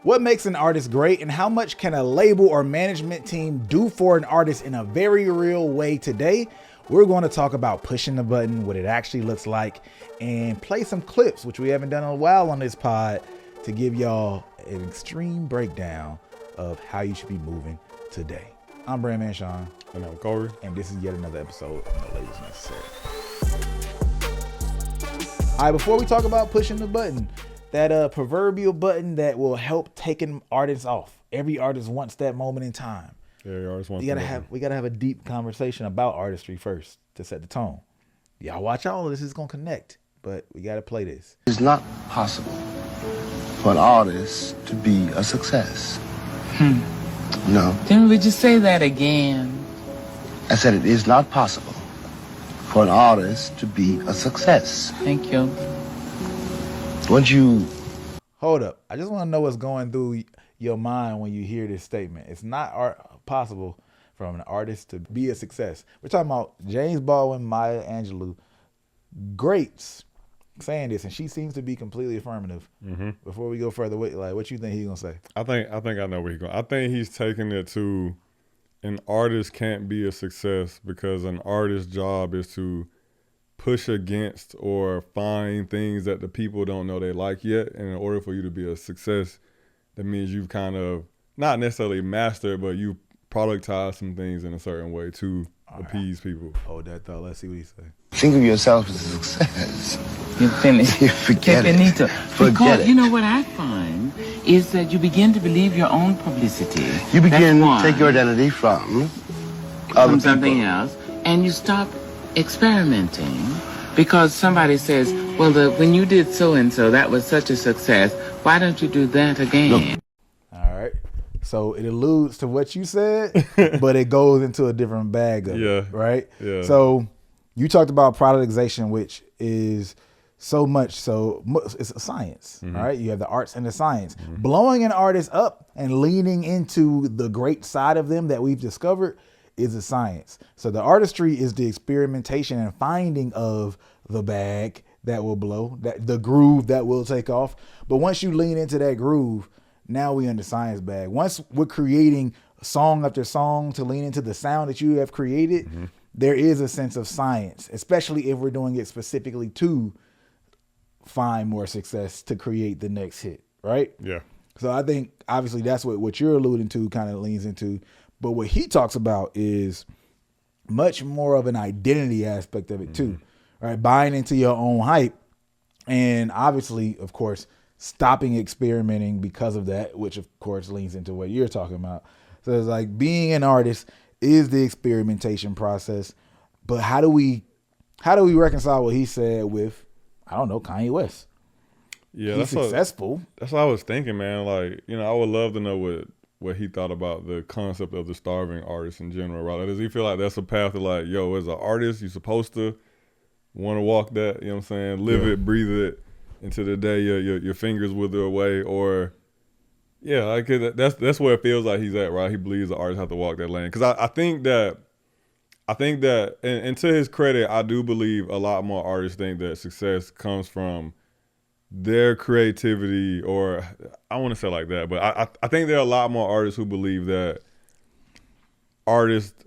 What makes an artist great, and how much can a label or management team do for an artist in a very real way today? We're going to talk about pushing the button, what it actually looks like, and play some clips, which we haven't done in a while on this pod, to give y'all an extreme breakdown of how you should be moving today. I'm Brandman Sean. And I'm Corey. And this is yet another episode of No Labels Necessary. All right, before we talk about pushing the button, that proverbial button that will help taking artists off. Every artist wants that moment in time. Every artist wants. We gotta have a deep conversation about artistry first to set the tone. Y'all watch all of this; it's gonna connect, but we gotta play this. It's not possible for an artist to be a success. No. Then would you say that again? I said it is not possible for an artist to be a success. Thank you. Once you... Hold up. I just want to know what's going through your mind when you hear this statement. It's not possible for an artist to be a success. We're talking about James Baldwin, Maya Angelou, greats saying this, and she seems to be completely affirmative. Before we go further, what you think he's going to say? I think I know where he's going. I think he's taking it to an artist can't be a success because an artist's job is to push against or find things that the people don't know they like yet. And in order for you to be a success, that means you've kind of not necessarily mastered, but you productize some things in a certain way to appease people. Hold that thought. Let's see what he says. Think of yourself as a success. You finish. Forget it. Because you know what I find is that you begin to believe your own publicity. You begin to take your identity from other people. Something else, and you stop experimenting because somebody says, well, when you did so-and-so, that was such a success. Why don't you do that again? All right. So it alludes to what you said, but it goes into a different bag of it, right? Yeah. So you talked about productization, which is so much so it's a science, all right? You have the arts and the science. Blowing an artist up and leaning into the great side of them that we've discovered is a science. So the artistry is the experimentation and finding of the bag that will blow, that the groove that will take off. But once you lean into that groove, now we in the science bag. Once we're creating song after song to lean into the sound that you have created, there is a sense of science, especially if we're doing it specifically to find more success to create the next hit, right? Yeah. So I think obviously that's what you're alluding to kind of leans into. But what he talks about is much more of an identity aspect of it too, right? Buying into your own hype. And obviously, of course, stopping experimenting because of that, which of course leans into what you're talking about. So it's like being an artist is the experimentation process. But how do we reconcile what he said with, I don't know, Kanye West? Yeah, he's successful. That's what I was thinking, man. Like, I would love to know what he thought about the concept of the starving artist in general, right? Like, does he feel like that's a path to like, yo, as an artist, you're supposed to want to walk that, you know what I'm saying? Live it, breathe it until the day your fingers wither away, or like that's where it feels like he's at, right? He believes the artists have to walk that lane. Because I think that, and to his credit, I do believe a lot more artists think that success comes from their creativity, or I want to say like that, but I think there are a lot more artists who believe that artists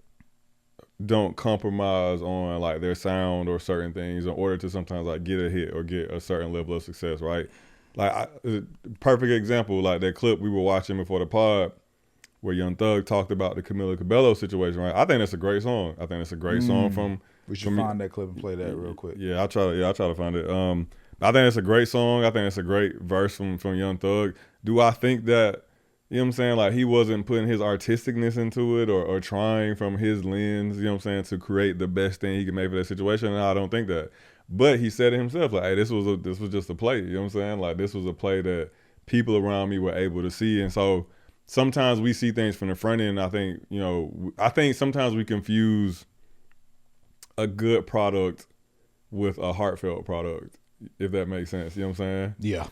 don't compromise on like their sound or certain things in order to sometimes like get a hit or get a certain level of success, right? Like perfect example, like that clip we were watching before the pod where Young Thug talked about the Camila Cabello situation, right? I think that's a great song. I think it's a great song from. We should find that clip and play that real quick. Yeah, I'll try to find it. I think it's a great song. I think it's a great verse from Young Thug. Do I think that, you know what I'm saying, like he wasn't putting his artisticness into it or trying from his lens, you know what I'm saying, to create the best thing he could make for that situation? No, I don't think that. But he said it himself, like, hey, this was just a play, you know what I'm saying? Like, this was a play that people around me were able to see. And so sometimes we see things from the front end. I think sometimes we confuse a good product with a heartfelt product, if that makes sense. You know what I'm saying? Yeah.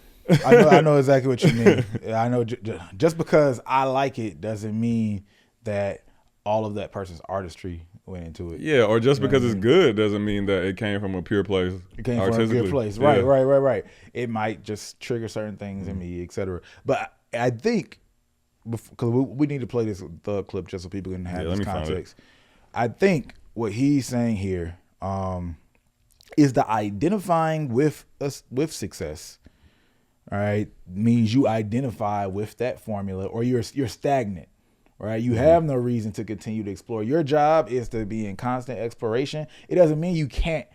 I know exactly what you mean. I know just because I like it doesn't mean that all of that person's artistry went into it. Yeah, or just because it's good doesn't mean that it came from a pure place. It came from a pure place. Right. It might just trigger certain things in me, etc. But I think, because we need to play this Thug clip just so people can have this context. I think what he's saying here is the identifying with success. All right, means you identify with that formula, or you're stagnant. Right, you have no reason to continue to explore. Your job is to be in constant exploration. It doesn't mean you can't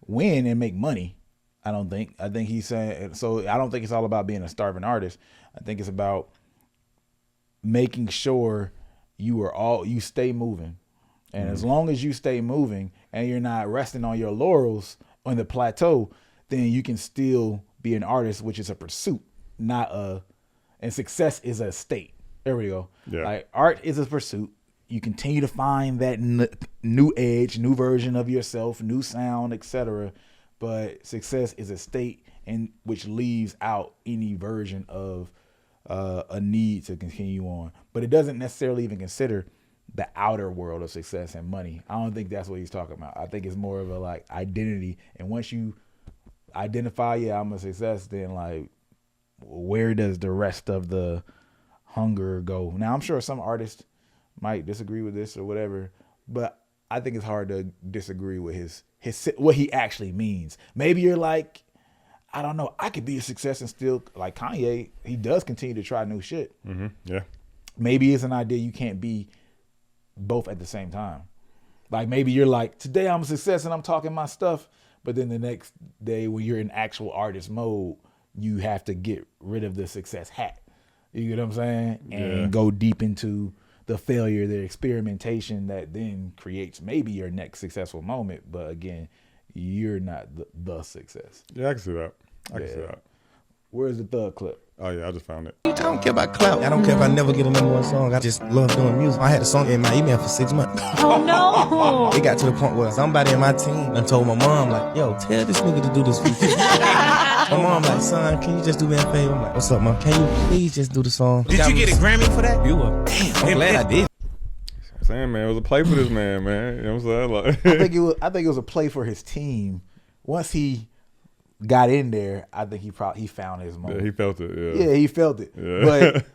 win and make money. I don't think. I think he's saying so. I don't think it's all about being a starving artist. I think it's about making sure you stay moving, and as long as you stay moving and you're not resting on your laurels on the plateau, then you can still be an artist, which is a pursuit, and success is a state. There we go. Yeah. Like art is a pursuit. You continue to find that new edge, new version of yourself, new sound, etc. But success is a state, and which leaves out any version of a need to continue on. But it doesn't necessarily even consider the outer world of success and money. I don't think that's what he's talking about. I think it's more of a like identity. And once you identify, I'm a success, then like where does the rest of the hunger go? Now I'm sure some artists might disagree with this or whatever, but I think it's hard to disagree with his what he actually means. Maybe you're like, I don't know, I could be a success and still, like Kanye, he does continue to try new shit. Mm-hmm. Yeah. Maybe it's an idea you can't be both at the same time. Like maybe you're like, today I'm a success and I'm talking my stuff, but then the next day when you're in actual artist mode, you have to get rid of the success hat. You get what I'm saying? And go deep into the failure, the experimentation that then creates maybe your next successful moment. But again, you're not the success. Yeah, I can see that. I can see that. Where's the Thug clip? Oh, yeah, I just found it. I don't care about clout. I don't care if I never get a number one song. I just love doing music. I had a song in my email for 6 months. Oh, no. It got to the point where somebody in my team done told my mom, like, yo, tell this nigga to do this feature. My mom like, son, can you just do me a favor? I'm like, what's up, mom? Can you please just do the song? Did you get a Grammy for that? You were. Damn, I'm glad I did. Saying, man, it was a play for this man, man. You know what I'm saying? Like, I think it was a play for his team. Once he got in there, I think he found his moment. Yeah, he felt it. Yeah, he felt it. Yeah. But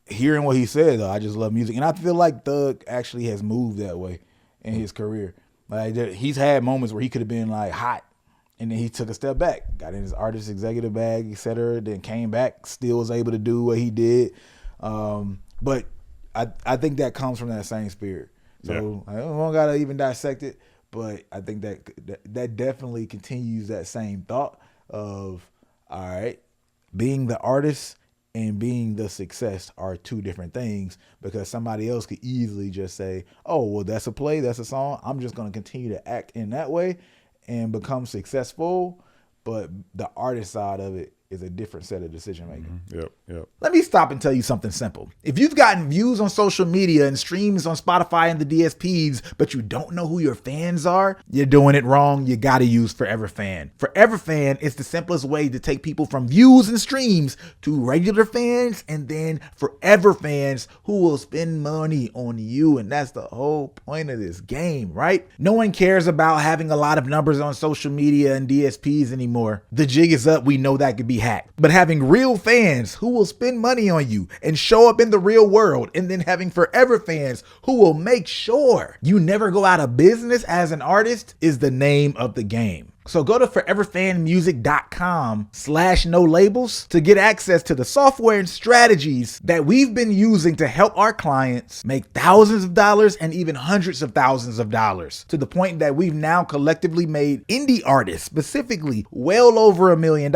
hearing what he said, though, I just love music, and I feel like Thug actually has moved that way in his career. Like he's had moments where he could have been like hot, and then he took a step back, got in his artist executive bag, etc. Then came back, still was able to do what he did. But I think that comes from that same spirit. So I don't gotta even dissect it. But I think that definitely continues that same thought of, all right, being the artist and being the success are two different things, because somebody else could easily just say, oh, well, that's a play, that's a song. I'm just going to continue to act in that way and become successful. But the artist side of it is a different set of decision making. Mm-hmm. Yep. Let me stop and tell you something simple. If you've gotten views on social media and streams on Spotify and the DSPs, but you don't know who your fans are, you're doing it wrong. You got to use Forever Fan. Forever Fan is the simplest way to take people from views and streams to regular fans, and then forever fans who will spend money on you. And that's the whole point of this game, right? No one cares about having a lot of numbers on social media and DSPs anymore. The jig is up. We know that could be hacked. But having real fans who will spend money on you and show up in the real world, and then having forever fans who will make sure you never go out of business as an artist is the name of the game. So go to foreverfanmusic.com/no-labels to get access to the software and strategies that we've been using to help our clients make thousands of dollars and even hundreds of thousands of dollars, to the point that we've now collectively made indie artists specifically well over $1 million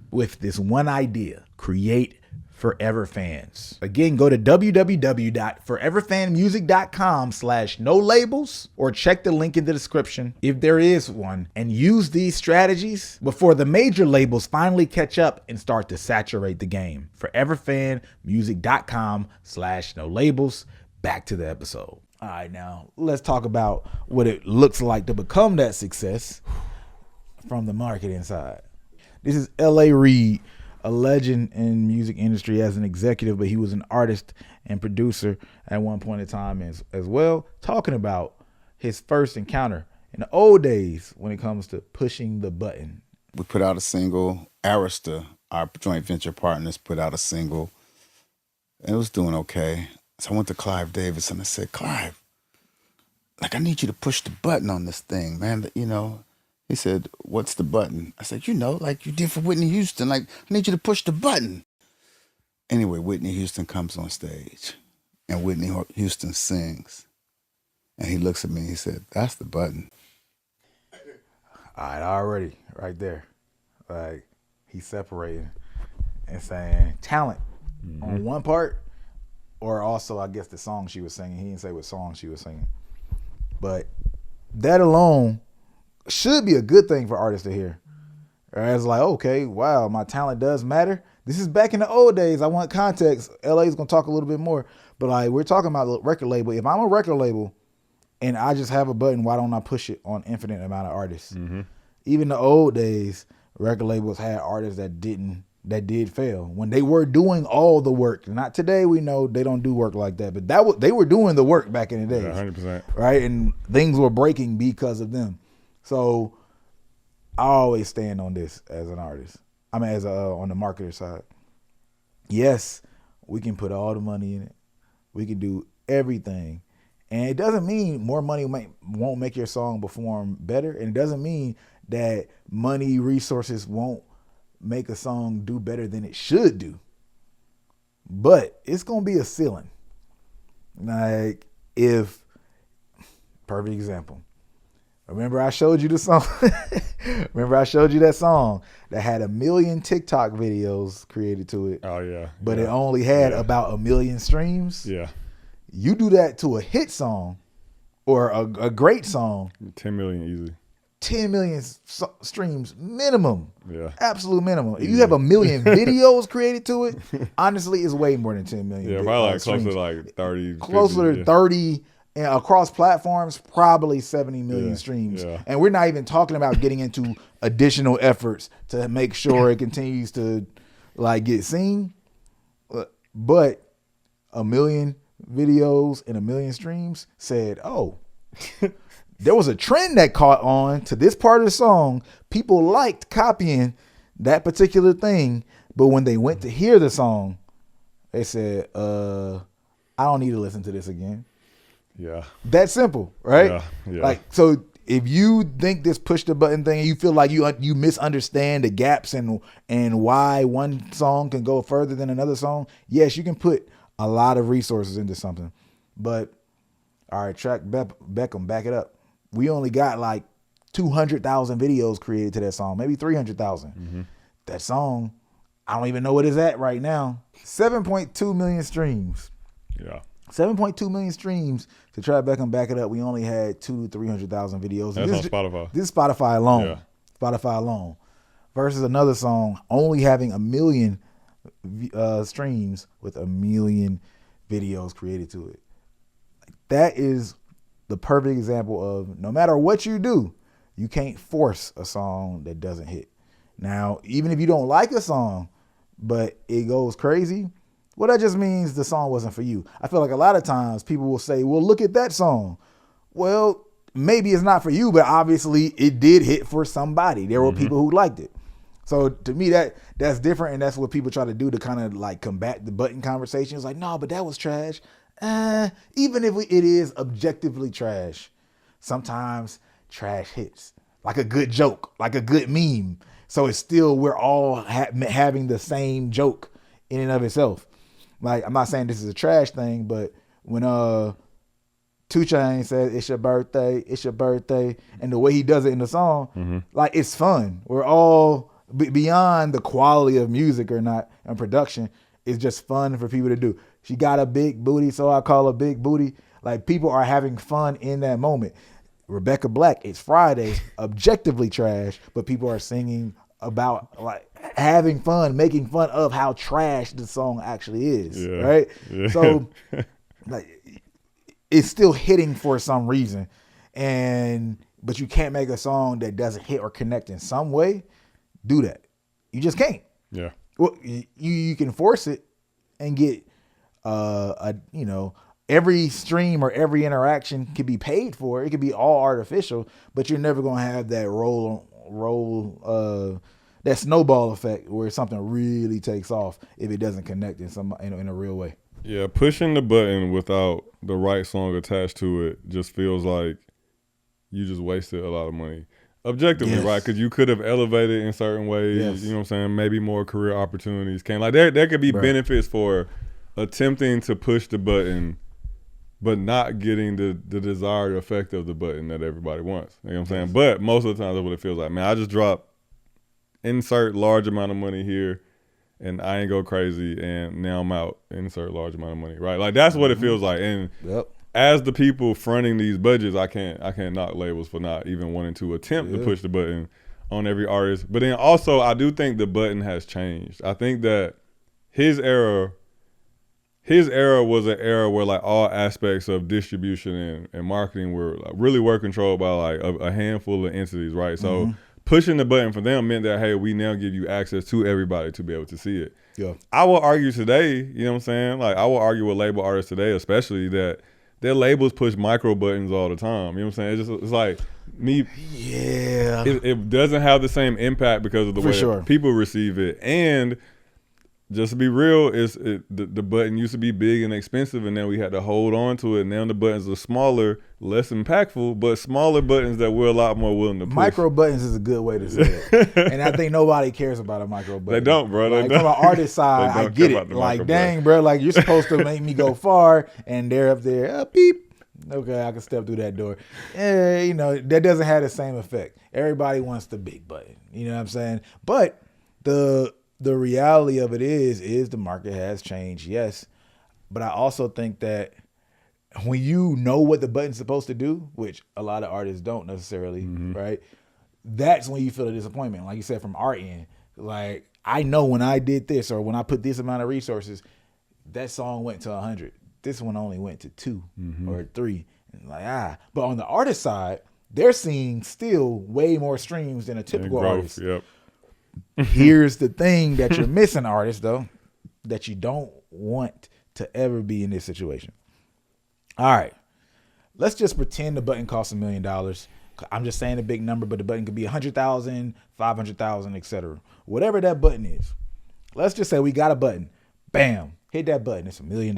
with this one idea: create Forever Fans. Again, go to www.foreverfanmusic.com/no-labels or check the link in the description if there is one, and use these strategies before the major labels finally catch up and start to saturate the game. Foreverfanmusic.com/no-labels. Back to the episode. All right, now let's talk about what it looks like to become that success from the marketing side. This is L.A. Reid, a legend in music industry as an executive, but he was an artist and producer at one point in time as well, talking about his first encounter in the old days when it comes to pushing the button. We put out a single, Artistry, our joint venture partners put out a single. It was doing okay. So I went to Clive Davis and I said, Clive, like, I need you to push the button on this thing, man. You know, he said, what's the button? I said, you know, like you did for Whitney Houston. Like, I need you to push the button. Anyway, Whitney Houston comes on stage and Whitney Houston sings. And he looks at me and he said, that's the button. All right, already right there. Like, he's separating and saying talent on one part, or also, I guess, the song she was singing. He didn't say what song she was singing. But that alone should be a good thing for artists to hear. It's like, okay, wow, my talent does matter. This is back in the old days. I want context. LA is going to talk a little bit more. But like, we're talking about the record label. If I'm a record label and I just have a button, why don't I push it on infinite amount of artists? Even the old days, record labels had artists that did fail when they were doing all the work. Not today, we know they don't do work like that, but they were doing the work back in the days. 100%. Right? And things were breaking because of them. So I always stand on this as an artist. I mean, as on the marketer side. Yes, we can put all the money in it. We can do everything. And it doesn't mean more money won't make your song perform better. And it doesn't mean that money, resources won't make a song do better than it should do. But it's going to be a ceiling. Like, perfect example. Remember I showed you the song? Remember I showed you that song that had 1 million TikTok videos created to it? Oh, yeah. But it only had about 1 million streams? Yeah. You do that to a hit song or a great song. 10 million easy. 10 million streams minimum. Yeah. Absolute minimum. If you have 1 million videos created to it, honestly, it's way more than 10 million. Yeah, probably like streams. closer to like 30. Closer 50, to 30. And across platforms, probably 70 million streams. Yeah. And we're not even talking about getting into additional efforts to make sure it continues to like get seen. But 1 million videos and 1 million streams said, oh, there was a trend that caught on to this part of the song. People liked copying that particular thing. But when they went to hear the song, they said, I don't need to listen to this again. Yeah. That simple, right? Yeah. Like, so if you think this push the button thing, you feel like you misunderstand the gaps and why one song can go further than another song. Yes, you can put a lot of resources into something, but all right, track Beckham, back it up. We only got like 200,000 videos created to that song, maybe 300,000. That song, I don't even know what it's at right now. 7.2 million streams. Yeah. 7.2 million streams to try Beckham, back it up. We only had 200,000-300,000 videos. That's on Spotify. This is Spotify alone. Yeah. Spotify alone. Versus another song only having 1 million streams with 1 million videos created to it. That is the perfect example of no matter what you do, you can't force a song that doesn't hit. Now, even if you don't like a song, but it goes crazy, well, that just means the song wasn't for you. I feel like a lot of times people will say, well, look at that song. Well, maybe it's not for you, but obviously it did hit for somebody. There were people who liked it. So to me, that's different. And that's what people try to do to kind of like combat the button conversation. It's like, no, but that was trash. Even if it is objectively trash, sometimes trash hits like a good joke, like a good meme. So it's still, we're all having the same joke in and of itself. Like, I'm not saying this is a trash thing, but when 2 Chainz says it's your birthday, and the way he does it in the song, like, it's fun. We're all beyond the quality of music or not and production. It's just fun for people to do. She got a big booty, so I call her big booty. Like, people are having fun in that moment. Rebecca Black, it's Friday, objectively trash, but people are singing about like having fun, making fun of how trash the song actually is, right? Yeah. So like, it's still hitting for some reason, but you can't make a song that doesn't hit or connect in some way. Do that. You just can't. Yeah. Well, you can force it and get every stream or every interaction can be paid for. It could be all artificial, but you're never gonna have that roll that snowball effect where something really takes off if it doesn't connect in a real way. Yeah, pushing the button without the right song attached to it just feels like you just wasted a lot of money. Objectively, Yes. right? Because you could have elevated in certain ways. Yes. You know what I'm saying? Maybe more career opportunities came. Like there could be benefits for attempting to push the button, but not getting the desired effect of the button that everybody wants. You know what I'm saying? But most of the time, that's what it feels like. Man, I just dropped insert large amount of money here, and I ain't go crazy, and now I'm out. Insert large amount of money, right? Like that's what it feels like. And as the people fronting these budgets, I can't knock labels for not even wanting to attempt to push the button on every artist. But then also, I do think the button has changed. I think that his era was an era where like all aspects of distribution and marketing were like, really were controlled by like a handful of entities, right? So pushing the button for them meant that, hey, we now give you access to everybody to be able to see it. Yeah. I will argue today, you know what I'm saying? Like I will argue with label artists today, especially that their labels push micro buttons all the time. You know what I'm saying? It's like me. Yeah. It doesn't have the same impact because of the way that people receive it. And just to be real, the button used to be big and expensive, and then we had to hold on to it. Now the buttons are smaller, less impactful, but smaller buttons that we're a lot more willing to push. Micro buttons is a good way to say it. And I think nobody cares about a micro button. They don't, bro. Like, from an artist side, I get it. Like, dang, bro, like you're supposed to make me go far, and they're up there, beep. Okay, I can step through that door. You know, that doesn't have the same effect. Everybody wants the big button. You know what I'm saying? But the reality of it is the market has changed, yes. But I also think that when you know what the button's supposed to do, which a lot of artists don't necessarily, right? That's when you feel the disappointment. Like you said, from our end, like I know when I did this or when I put this amount of resources, that song went to 100. This one only went to 2 or 3. And like, But on the artist side, they're seeing still way more streams than a typical artist. Yep. Here's the thing that you're missing, artist, though, that you don't want to ever be in this situation. All right. Let's just pretend the button costs $1 million. I'm just saying a big number, but the button could be 100,000, 500,000, etc. Whatever that button is. Let's just say we got a button. Bam. Hit that button. It's $1 million.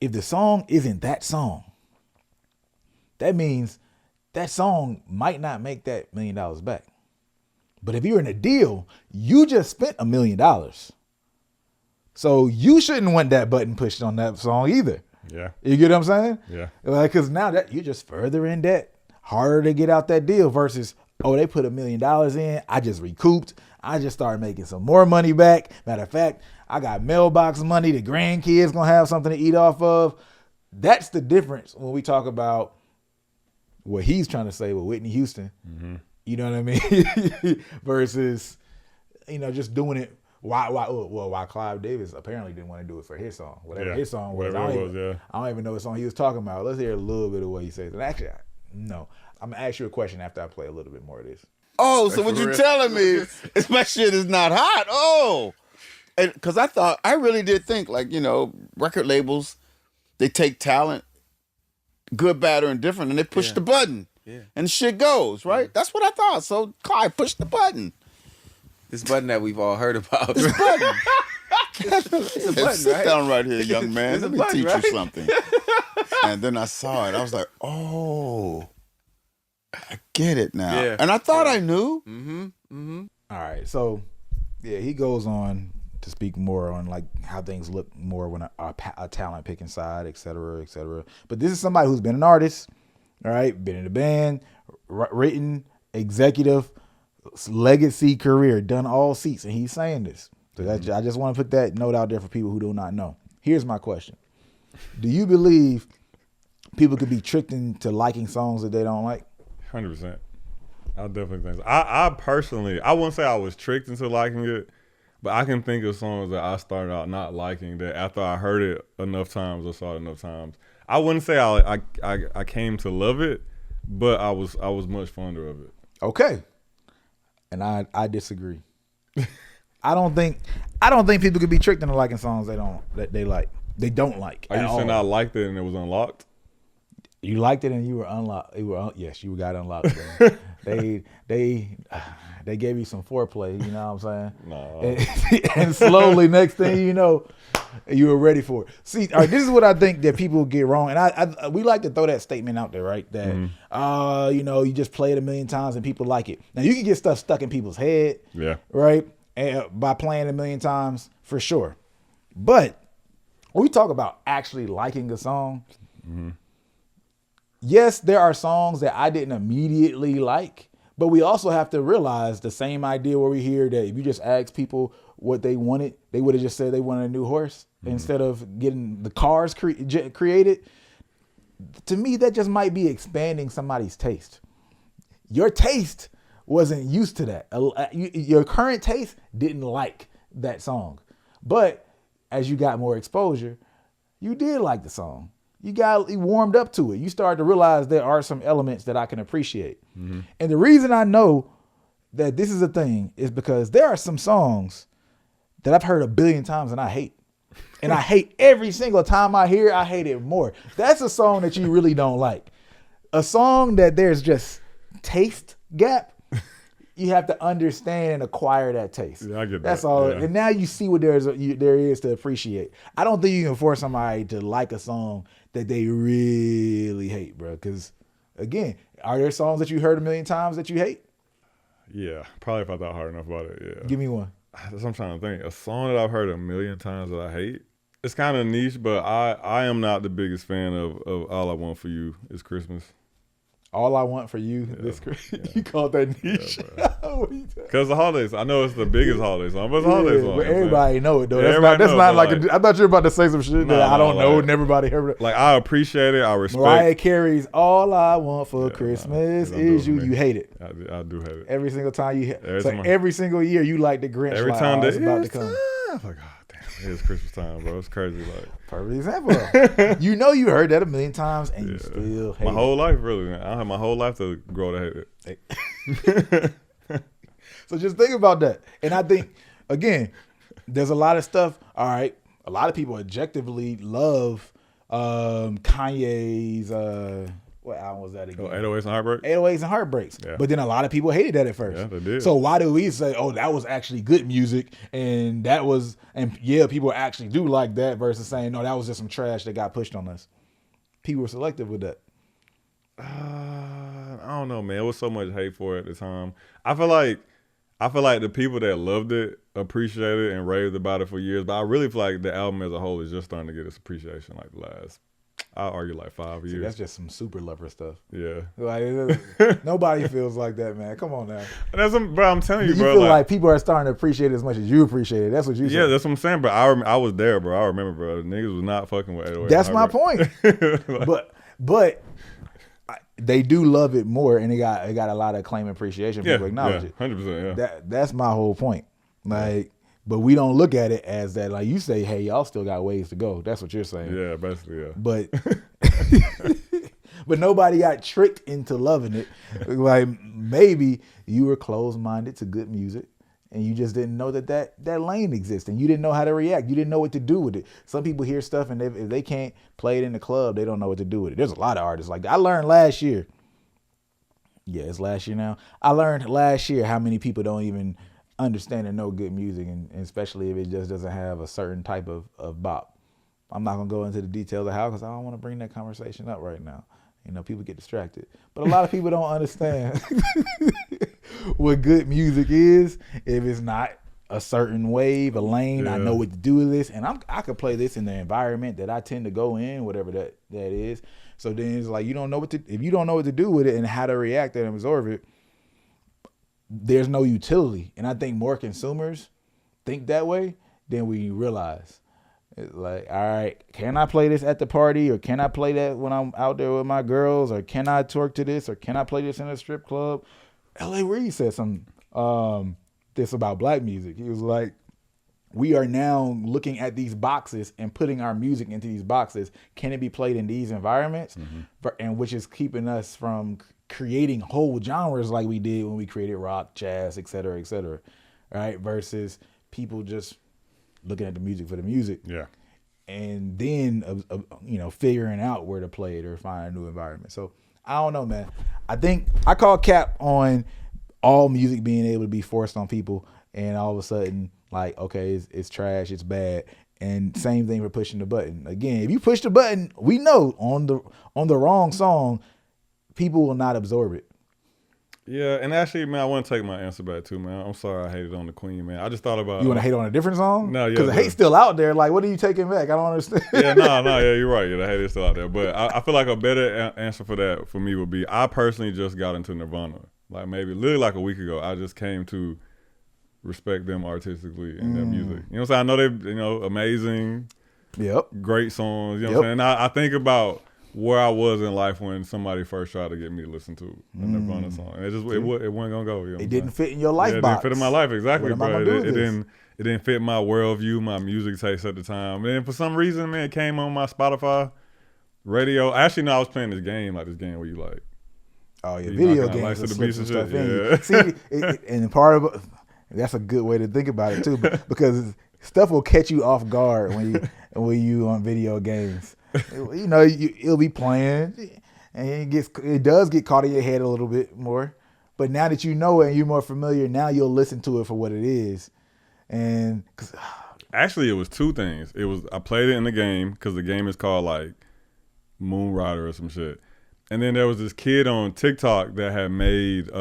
If the song isn't that song, that means that song might not make that $1 million back. But if you're in a deal, you just spent $1 million. So you shouldn't want that button pushed on that song either. Yeah. You get what I'm saying? Yeah. Like, because now that you're just further in debt, harder to get out that deal versus, oh, they put $1 million in. I just recouped. I just started making some more money back. Matter of fact, I got mailbox money. The grandkids going to have something to eat off of. That's the difference when we talk about what he's trying to say with Whitney Houston. You know what I mean? Versus, just doing it. Why Clive Davis apparently didn't want to do it for his song. Whatever his song was. I don't even know what song he was talking about. Let's hear a little bit of what he says. And actually, no. I'm going to ask you a question after I play a little bit more of this. Oh, so what you telling me is my shit is not hot? Oh. Because I really did think, like, record labels, they take talent, good, bad, or indifferent, and they push the button. Yeah. And the shit goes, right? That's what I thought. So, Clyde, push the button. This button that we've all heard about. This button. It's a button, Sit right? down right here, young man. Let me button, teach right? you something. And then I saw it. I was like, oh, I get it now. Yeah. And I thought I knew. All right. So, he goes on to speak more on like how things look more when a talent picking side, et cetera, et cetera. But this is somebody who's been an artist, all right, been in a band, written, executive, legacy career, done all seats, and he's saying this. So I just want to put that note out there for people who do not know. Here's my question. Do you believe people could be tricked into liking songs that they don't like? 100%. I definitely think so. I personally, I wouldn't say I was tricked into liking it, but I can think of songs that I started out not liking that after I heard it enough times or saw it enough times, I wouldn't say I came to love it, but I was much fonder of it. Okay. And I disagree. I don't think people could be tricked into liking songs they don't like. Are you saying I liked it and it was unlocked? You liked it and you were unlocked. Yes, you got unlocked. they gave you some foreplay, you know what I'm saying? No. And slowly, next thing you know, you were ready for it. See, all right, this is what I think that people get wrong, and I we like to throw that statement out there, right? That you know, you just play it a million times and people like it. Now you can get stuff stuck in people's head, Yeah. right? And by playing it a million times, for sure. But when we talk about actually liking a song, yes, there are songs that I didn't immediately like. But we also have to realize the same idea where we hear that if you just ask people what they wanted, they would have just said they wanted a new horse instead of getting the cars created. To me, that just might be expanding somebody's taste. Your taste wasn't used to that. Your current taste didn't like that song. But as you got more exposure, you did like the song. You warmed up to it. You started to realize there are some elements that I can appreciate. And the reason I know that this is a thing is because there are some songs that I've heard a billion times and I hate. And I hate every single time I hear it, I hate it more. That's a song that you really don't like. A song that there's just taste gap. You have to understand and acquire that taste. Yeah, I get that. That's all. Yeah. And now you see what there is to appreciate. I don't think you can force somebody to like a song that they really hate, bro. Because, again, are there songs that you heard a million times that you hate? Yeah, probably if I thought hard enough about it, yeah. Give me one. That's what I'm trying to think. A song that I've heard a million times that I hate. It's kind of niche, but I am not the biggest fan of All I Want For You Is Christmas. All I Want For You, you called that niche. Because the holidays, I know it's the biggest holiday song, but it's a holiday song. But everybody know it, though. Yeah, That's not like, like I thought you were about to say some shit that I don't know and everybody heard it. Like, I appreciate it. I respect Mariah Carey's All I Want For Christmas Is You. You hate it. I do hate it. Every single time you hit. Every So time every single year you like the Grinch. Every like, time it's about to come. I'm like, oh, damn, it's Christmas time, bro. It's crazy. Like, perfect example. You know you heard that a million times and you still hate my it. whole life, really. Man. I have my whole life to grow to hate it. So just think about that. And I think, again, there's a lot of stuff. All right. A lot of people objectively love Kanye's, what album was that again? 808s and Heartbreak? 808s and Heartbreaks. Yeah. But then a lot of people hated that at first. Yeah, they did. So why do we say, oh, that was actually good music and yeah, people actually do like that versus saying, no, that was just some trash that got pushed on us. People were selective with that. I don't know, man. It was so much hate for it at the time. I feel like the people that loved it appreciated it and raved about it for years, but I really feel like the album as a whole is just starting to get its appreciation like the last, I'll argue, like 5 years. See, that's just some super lover stuff. Yeah. Like, nobody feels like that, man. Come on now. Bro, I'm telling you, bro. You feel like people are starting to appreciate it as much as you appreciate it. That's what you say. Yeah, that's what I'm saying, bro. I was there, bro. I remember, bro. Niggas was not fucking with 808. That's my point. But they do love it more, and it got a lot of acclaim and appreciation. People acknowledge it. 100%. Yeah. That's my whole point. Like, but we don't look at it as that. Like you say, hey, y'all still got ways to go. That's what you're saying. Yeah, basically, yeah. But but nobody got tricked into loving it. Like maybe you were closed-minded to good music, and you just didn't know that lane exists, and you didn't know how to react. You didn't know what to do with it. Some people hear stuff, and if they can't play it in the club, they don't know what to do with it. There's a lot of artists like that. I learned last year. Yeah, it's last year now. I learned last year how many people don't even understand and know good music, and especially if it just doesn't have a certain type of bop. I'm not going to go into the details of how, because I don't want to bring that conversation up right now. You know, people get distracted. But a lot of people don't understand what good music is if it's not a certain wave, a lane. I know what to do with this, and I could play this in the environment that I tend to go in, whatever that is. So then it's like if you don't know what to do with it and how to react and absorb it, there's no utility. And I think more consumers think that way than we realize. It's like, all right, can I play this at the party, or can I play that when I'm out there with my girls, or can I twerk to this, or can I play this in a strip club? L.A. Reid said something this about black music. He was like, we are now looking at these boxes and putting our music into these boxes. Can it be played in these environments? And which is keeping us from creating whole genres like we did when we created rock, jazz, et cetera, right? Versus people just looking at the music for the music. Yeah. And then, figuring out where to play it or find a new environment. So I don't know, man. I think I call cap on all music being able to be forced on people, and all of a sudden, like, okay, it's trash, it's bad. And same thing for pushing the button. Again, if you push the button, we know on the wrong song, people will not absorb it. Yeah, and actually, man, I want to take my answer back too, man. I'm sorry I hated on the Queen, man. I just thought about... You want to hate on a different song? No, yeah. Because the hate's still out there. Like, what are you taking back? I don't understand. Yeah, yeah, you're right. Yeah, the hate is still out there. But I feel like a better answer for that for me would be, I personally just got into Nirvana. Like maybe literally like a week ago, I just came to respect them artistically and their music. You know what I'm saying? I know they're, amazing. Yep. Great songs. You know what I'm saying? I think about where I was in life when somebody first tried to get me to listen to a Nirvana song. And it wasn't gonna go. You know it didn't fit in your life box. It didn't fit in my life, exactly. But it didn't fit my worldview, my music taste at the time. And for some reason, man, it came on my Spotify radio. Actually, no, I was playing this game where you like, oh yeah, video games to the slip beats and some shit. stuff in you. See, and part of that's a good way to think about it too, because stuff will catch you off guard when you on video games. It'll be playing, and it does get caught in your head a little bit more. But now that you know it and you're more familiar, now you'll listen to it for what it is. And actually, it was two things. I played it in the game because the game is called like Moon Rider or some shit. And then there was this kid on TikTok that had made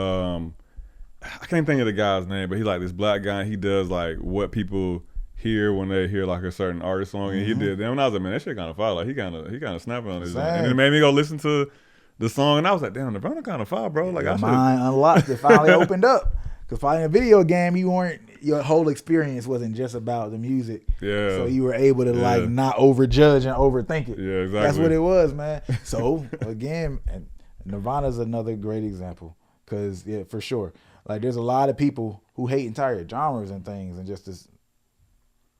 I can't think of the guy's name, but he's like this black guy. And he does like what people hear when they hear like a certain artist song, and he did that. When I was like, man, that shit kind of fire. Like he kind of snapping on his joint. And it made me go listen to the song, and I was like, damn, Nirvana kind of fire, bro. Like, mind unlocked. It finally opened up. Because finally, in a video game, your whole experience wasn't just about the music. Yeah. So you were able to like not overjudge and overthink it. Yeah, exactly. That's what it was, man. So again, and Nirvana's another great example. Because yeah, for sure, like there's a lot of people who hate entire genres and things, and just this.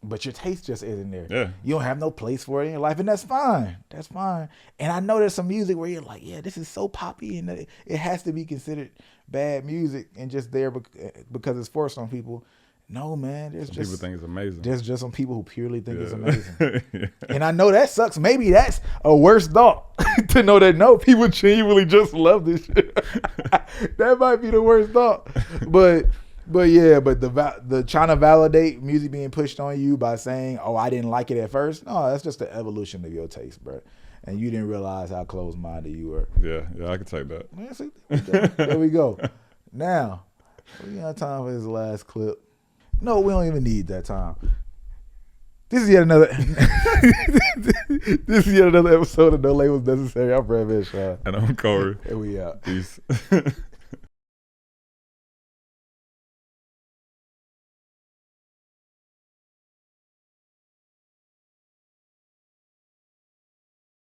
But your taste just isn't there. Yeah. You don't have no place for it in your life, and that's fine. That's fine. And I know there's some music where you're like, yeah, this is so poppy, and it has to be considered bad music and just there because it's forced on people. No, man. People think it's amazing. There's just some people who purely think it's amazing. Yeah. And I know that sucks. Maybe that's a worse thought to know that no, people genuinely just love this shit. That might be the worst thought. But the trying to validate music being pushed on you by saying, "Oh, I didn't like it at first." No, that's just the evolution of your taste, bro. And you didn't realize how close-minded you were. Yeah, I can take that. Yeah, see, there we go. Now, we got time for this last clip. No, we don't even need that time. This is yet another. This is yet another episode of No Labels Necessary. I'm Brad Bishop. And I'm Corey. And we out. Peace.